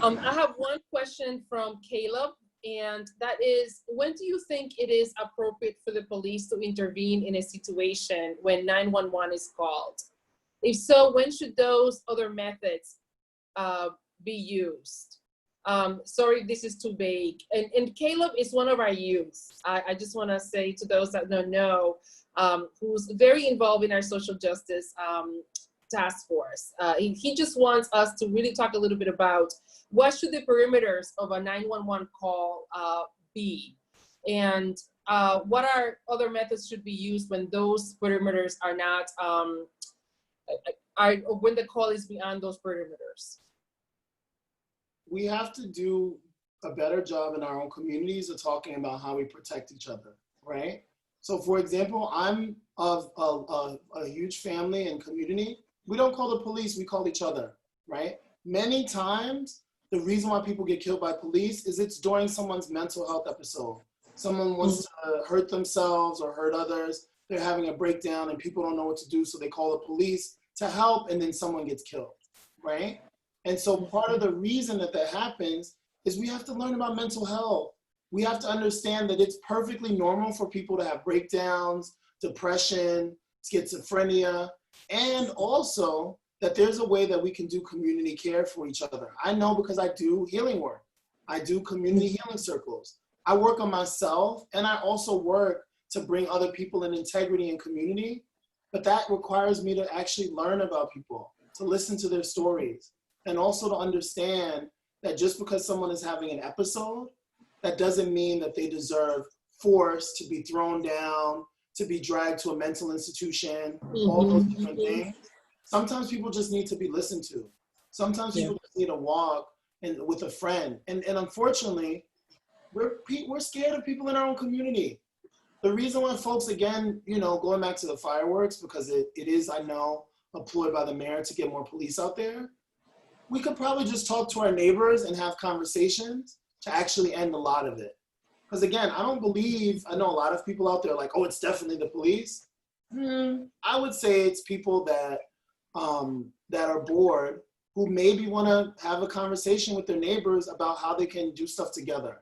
I have one question from Caleb, and that is, when do you think it is appropriate for the police to intervene in a situation when 911 is called? If so, when should those other methods be used? Sorry, this is too vague. And Caleb is one of our youth. I just want to say to those that don't know, who's very involved in our social justice task force. He just wants us to really talk a little bit about what should the perimeters of a 911 call be, and what are other methods should be used when those perimeters are not, when the call is beyond those perimeters. We have to do a better job in our own communities of talking about how we protect each other, right? So for example, I'm of a huge family and community. We don't call the police, we call each other, right? Many times, the reason why people get killed by police is it's during someone's mental health episode. Someone wants to hurt themselves or hurt others. They're having a breakdown and people don't know what to do, so they call the police to help, and then someone gets killed, right? And so part of the reason that happens is we have to learn about mental health. We have to understand that it's perfectly normal for people to have breakdowns, depression, schizophrenia, and also that there's a way that we can do community care for each other. I know because I do healing work. I do community healing circles. I work on myself, and I also work to bring other people in integrity and community, but that requires me to actually learn about people, to listen to their stories, and also to understand that just because someone is having an episode, that doesn't mean that they deserve force, to be thrown down, to be dragged to a mental institution, all those different things. Sometimes people just need to be listened to. Sometimes people just need to walk with a friend. And unfortunately, we're scared of people in our own community. The reason why folks, again, going back to the fireworks, because it is, I know, a ploy by the mayor to get more police out there. We could probably just talk to our neighbors and have conversations to actually end a lot of it. Because again, I know a lot of people out there are like, oh, it's definitely the police. I would say it's people that are bored, who maybe want to have a conversation with their neighbors about how they can do stuff together.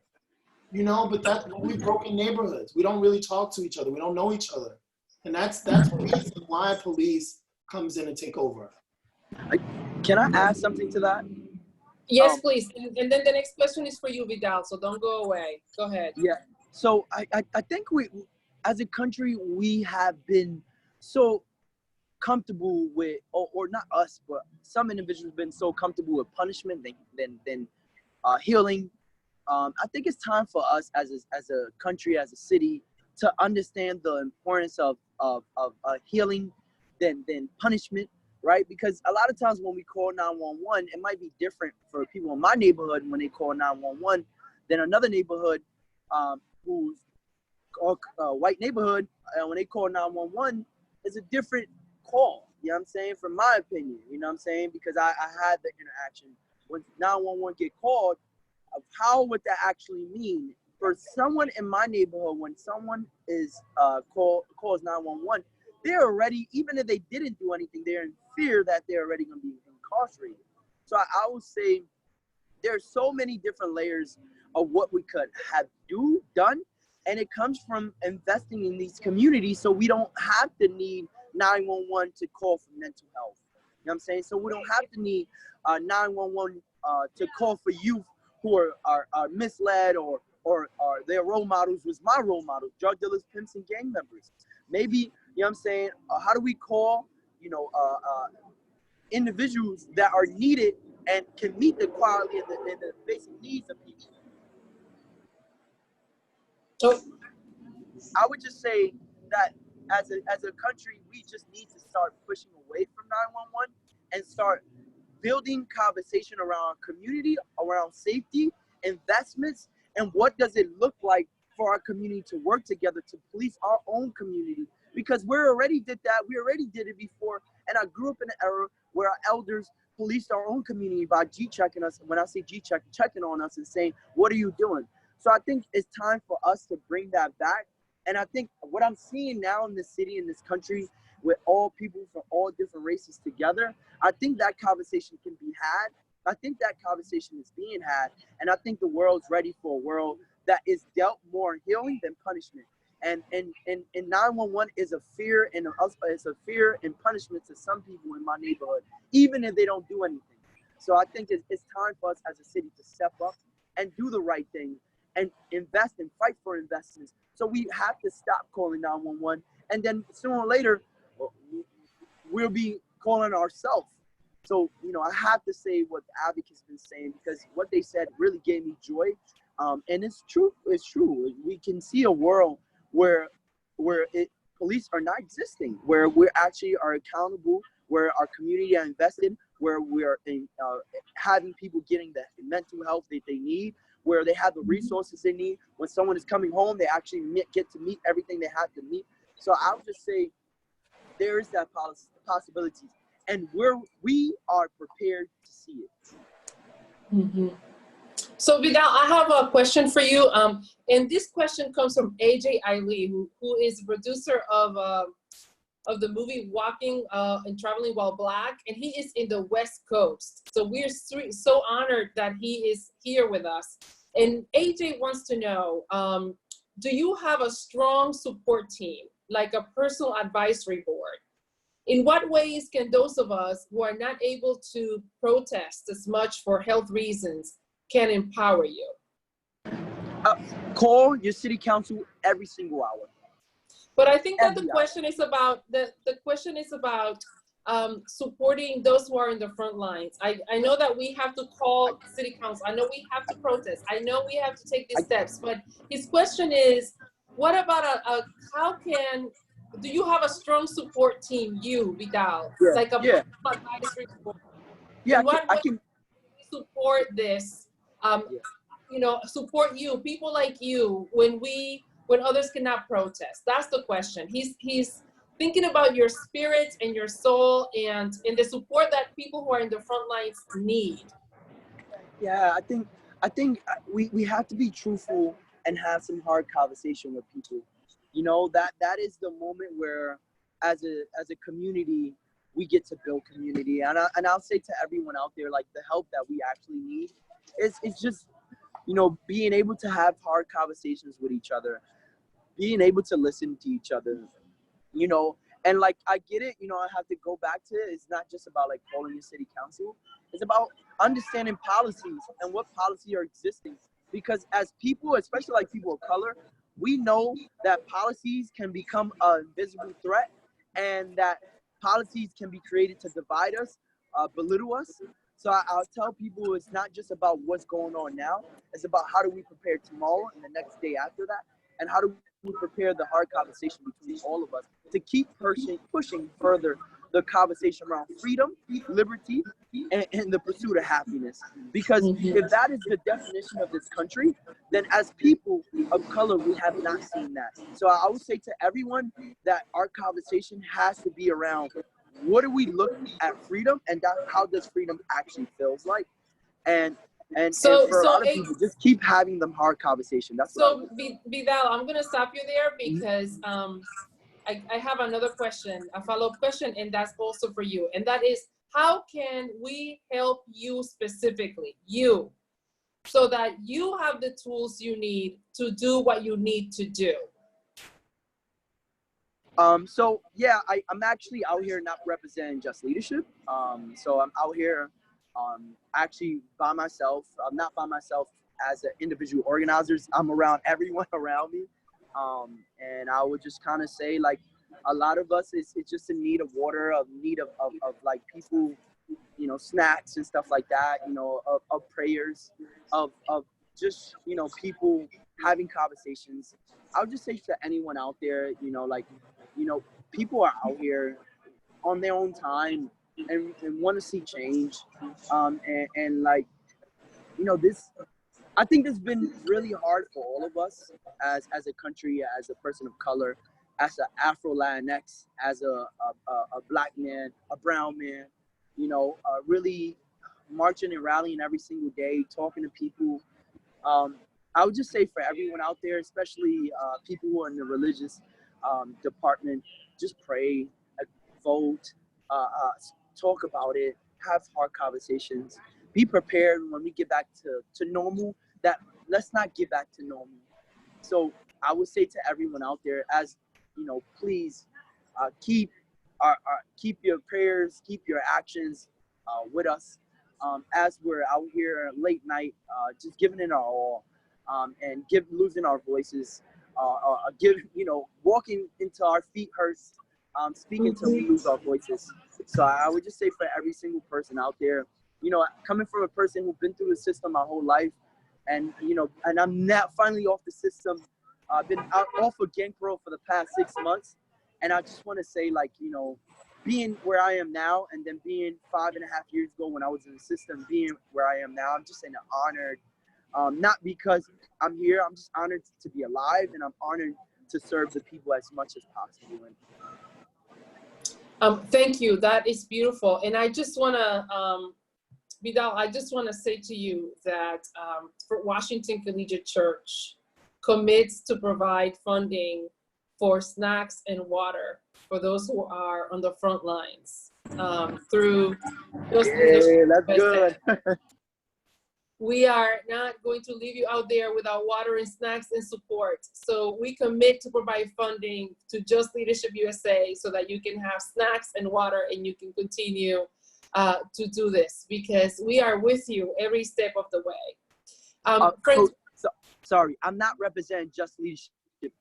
But we've broken neighborhoods. We don't really talk to each other. We don't know each other. And that's the reason why police comes in and take over. Can I add something to that? Yes, please. And then the next question is for you, Vidal, so don't go away. Go ahead. Yeah. So I think we, as a country, we have been so comfortable with, or not us, but some individuals have been so comfortable with punishment than healing. I think it's time for us as a country, as a city, to understand the importance of healing than punishment. Right? Because a lot of times when we call 911, it might be different for people in my neighborhood when they call 911 than another neighborhood who's a white neighborhood, and when they call 911, it's a different call. You know what I'm saying? From my opinion, you know what I'm saying? Because I had the interaction when 911 get called. How would that actually mean? for someone in my neighborhood, when someone is calls 911, they're already, even if they didn't do anything, they're in fear that they're already going to be incarcerated. So I would say there's so many different layers of what we could have done, and it comes from investing in these communities so we don't have to need 911 to call for mental health. You know what I'm saying? So we don't have to need 911 to call for youth who are misled or their role models was my role model, drug dealers, pimps, and gang members. Maybe, you know what I'm saying, how do we call, individuals that are needed and can meet the quality and the basic needs of people? So I would just say that as a country, we just need to start pushing away from 911 and start building conversation around community, around safety, investments, and what does it look like for our community to work together to police our own community. Because we already did that. We already did it before. And I grew up in an era where our elders policed our own community by G-checking us. When I say G-check, checking on us and saying, what are you doing? So I think it's time for us to bring that back. And I think what I'm seeing now in this city, in this country, with all people from all different races together, I think that conversation can be had. I think that conversation is being had. And I think the world's ready for a world that is dealt more healing than punishment. And 911 is a fear, and it's a fear and punishment to some people in my neighborhood, even if they don't do anything. So I think it's time for us as a city to step up and do the right thing and invest and fight for investments. So we have to stop calling 911, and then sooner or later, we'll be calling ourselves. So, I have to say what the advocate's been saying, because what they said really gave me joy. And it's true. It's true. We can see a world where police are not existing, where we actually are accountable, where our community are invested, where we're having people getting the mental health that they need, where they have the resources they need. When someone is coming home, they actually get to meet everything they have to meet. So I would just say there is that possibilities, and we are prepared to see it. Mm-hmm. So Vidal, I have a question for you. And this question comes from AJ Ailey, who is the producer of the movie Walking and Traveling While Black, and he is in the West Coast. So we're so honored that he is here with us. And AJ wants to know, do you have a strong support team, like a personal advisory board? In what ways can those of us who are not able to protest as much for health reasons can empower you? Call your city council every single hour. But I think that the question is about supporting those who are in the front lines. I know that we have to call city council. I know we have to protest. I know we have to take these steps. But his question is, what about do you have a strong support team, you, Vidal? Yeah, like a advisory board? Yeah, I can support this. Support you, people like you, when others cannot protest. That's the question. He's thinking about your spirit and your soul and the support that people who are in the front lines need. Yeah, I think we have to be truthful and have some hard conversation with people. That is the moment where, as a community, we get to build community. And I'll say to everyone out there, like, the help that we actually need is just, being able to have hard conversations with each other, being able to listen to each other, and like, I get it, I have to go back to it. It's not just about like calling your city council. It's about understanding policies and what policies are existing. Because as people, especially like people of color, we know that policies can become an invisible threat, and that policies can be created to divide us, belittle us. So I'll tell people it's not just about what's going on now. It's about how do we prepare tomorrow and the next day after that, and how do we prepare the hard conversation between all of us to keep pushing further the conversation around freedom, liberty, and the pursuit of happiness. Because if that is the definition of this country, then as people of color, we have not seen that. So I would say to everyone that our conversation has to be around, what do we look at freedom, and how does freedom actually feels like? And And So for a lot of people, just keep having them hard conversation. That's so Vidal, I'm gonna stop you there because I have another question, a follow-up question, and that's also for you. And that is, how can we help you specifically, you, so that you have the tools you need to do what you need to do? So yeah, I'm actually out here not representing just leadership. So I'm out here actually by myself. I'm not by myself as an individual organizers. I'm around everyone around me. And I would just kind of say, like, a lot of us, it's just in need of water, of need of like people, you know, snacks and stuff like that, you know, of prayers, of just, you know, people having conversations. I would just say to anyone out there, you know, like, you know, people are out here on their own time and want to see change. And like, you know, I think this has been really hard for all of us as a country, as a person of color, as an Afro-Latinx, as a Black man, a brown man, you know, really marching and rallying every single day, talking to people. I would just say for everyone out there, especially people who are in the religious department, just pray, vote, talk about it, have hard conversations, be prepared when we get back to normal, that let's not get back to normal. So I would say to everyone out there, as you know, please keep your prayers, keep your actions with us as we're out here late night, just giving it our all, and losing our voices, walking into our feet hurts, speaking till we lose our voices. So I would just say for every single person out there, you know, coming from a person who's been through the system my whole life, and you know, and I'm now finally off the system. I've been off of gang parole for the past 6 months, and I just want to say, like, you know, being where I am now, and then being 5.5 years ago when I was in the system, being where I am now, I'm just honored. Not because I'm here, I'm just honored to be alive, and I'm honored to serve the people as much as possible. Thank you. That is beautiful. And I just want to, Vidal, I just want to say to you that for Washington Collegiate Church commits to provide funding for snacks and water for those who are on the front lines through those that's good. We are not going to leave you out there without water and snacks and support. So we commit to provide funding to Just Leadership USA so that you can have snacks and water and you can continue to do this, because we are with you every step of the way. Friends, sorry, I'm not representing Just Leadership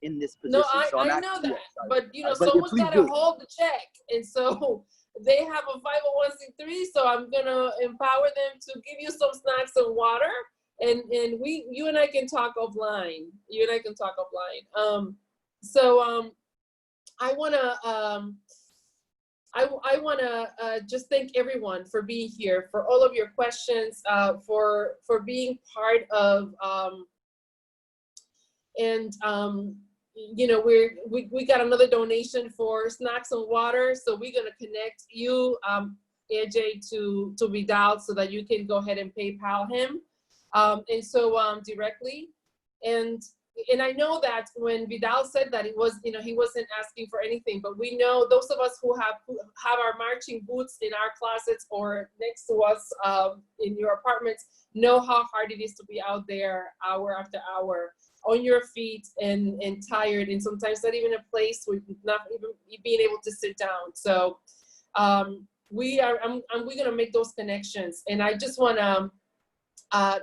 in this position. No, I know that, but you know, someone's got to hold the check, and so they have a 501c3. So I'm gonna empower them to give you some snacks and water, and you and I can talk offline. I wanna just thank everyone for being here, for all of your questions, for being part of. You know, we got another donation for snacks and water, so we're gonna connect you, AJ, to Vidal, so that you can go ahead and PayPal him, and so directly. And I know that when Vidal said that, it was, you know, he wasn't asking for anything, but we know those of us who have our marching boots in our closets or next to us in your apartments know how hard it is to be out there hour after hour on your feet and tired, and sometimes not even a place with not even being able to sit down. So we're gonna make those connections, and I just wanna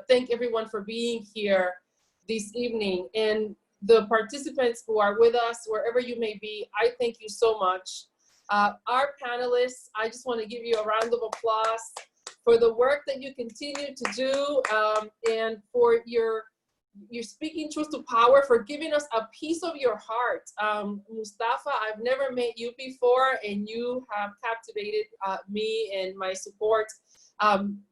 thank everyone for being here this evening, and the participants who are with us, wherever you may be, I thank you so much. Our panelists, I just want to give you a round of applause for the work that you continue to do, and for your speaking truth to power, for giving us a piece of your heart. Mustafa, I've never met you before, and you have captivated me and my support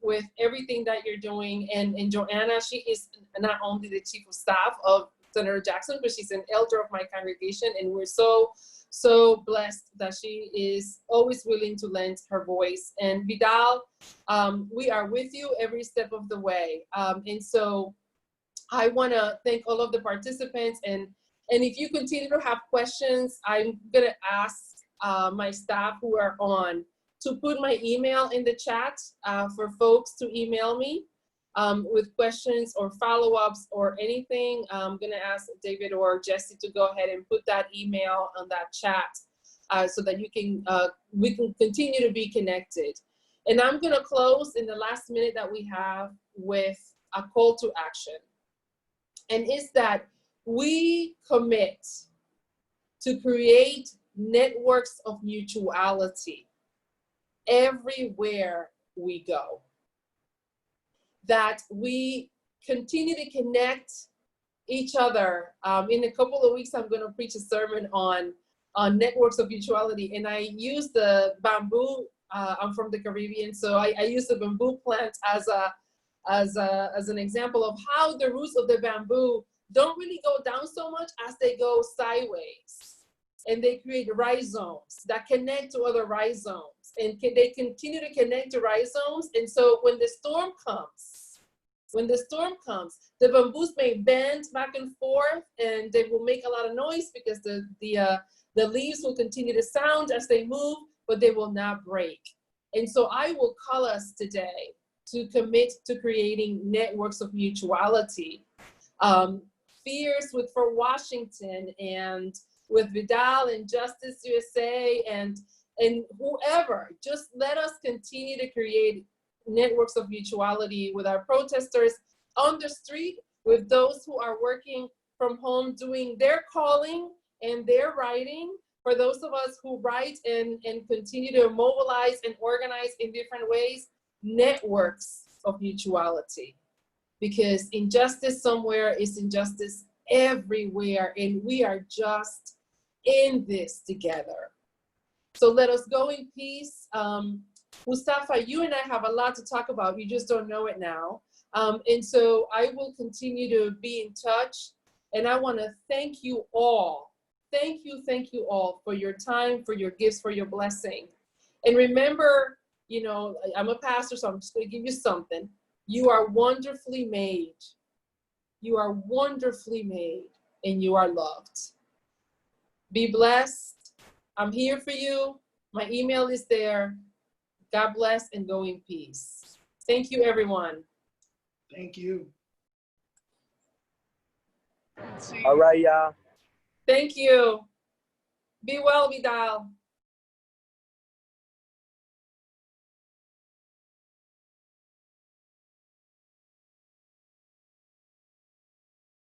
with everything that you're doing. And Johanna, she is not only the chief of staff of Senator Jackson, but she's an elder of my congregation, and we're so blessed that she is always willing to lend her voice. And Vidal, we are with you every step of the way. And so I want to thank all of the participants, and if you continue to have questions, I'm going to ask my staff who are on to put my email in the chat for folks to email me with questions or follow-ups or anything. I'm going to ask David or Jesse to go ahead and put that email on that chat so that you can we can continue to be connected. And I'm going to close in the last minute that we have with a call to action. And it's that we commit to create networks of mutuality everywhere we go. That we continue to connect each other. In a couple of weeks, I'm going to preach a sermon on networks of mutuality, and I use the bamboo. I'm from the Caribbean, so I use the bamboo plant as an example of how the roots of the bamboo don't really go down so much as they go sideways, and they create rhizomes that connect to other rhizomes, and they continue to connect to rhizomes. And so when the storm comes, the bamboos may bend back and forth, and they will make a lot of noise because the leaves will continue to sound as they move, but they will not break. And so I will call us today to commit to creating networks of mutuality. Fierce for Washington, and with Vidal and Justice USA, and whoever, just let us continue to create networks of mutuality with our protesters on the street, with those who are working from home doing their calling and their writing, for those of us who write and continue to mobilize and organize in different ways, networks of mutuality. Because injustice somewhere is injustice everywhere, and we are just in this together. So let us go in peace. Mustafa, you and I have a lot to talk about. You just don't know it now. And so I will continue to be in touch. And I want to thank you all. Thank you all for your time, for your gifts, for your blessing. And remember, you know, I'm a pastor, so I'm just going to give you something. You are wonderfully made. You are wonderfully made, and you are loved. Be blessed. I'm here for you. My email is there. God bless and go in peace. Thank you, everyone. Thank you. All right, y'all. Thank you. Be well, Vidal.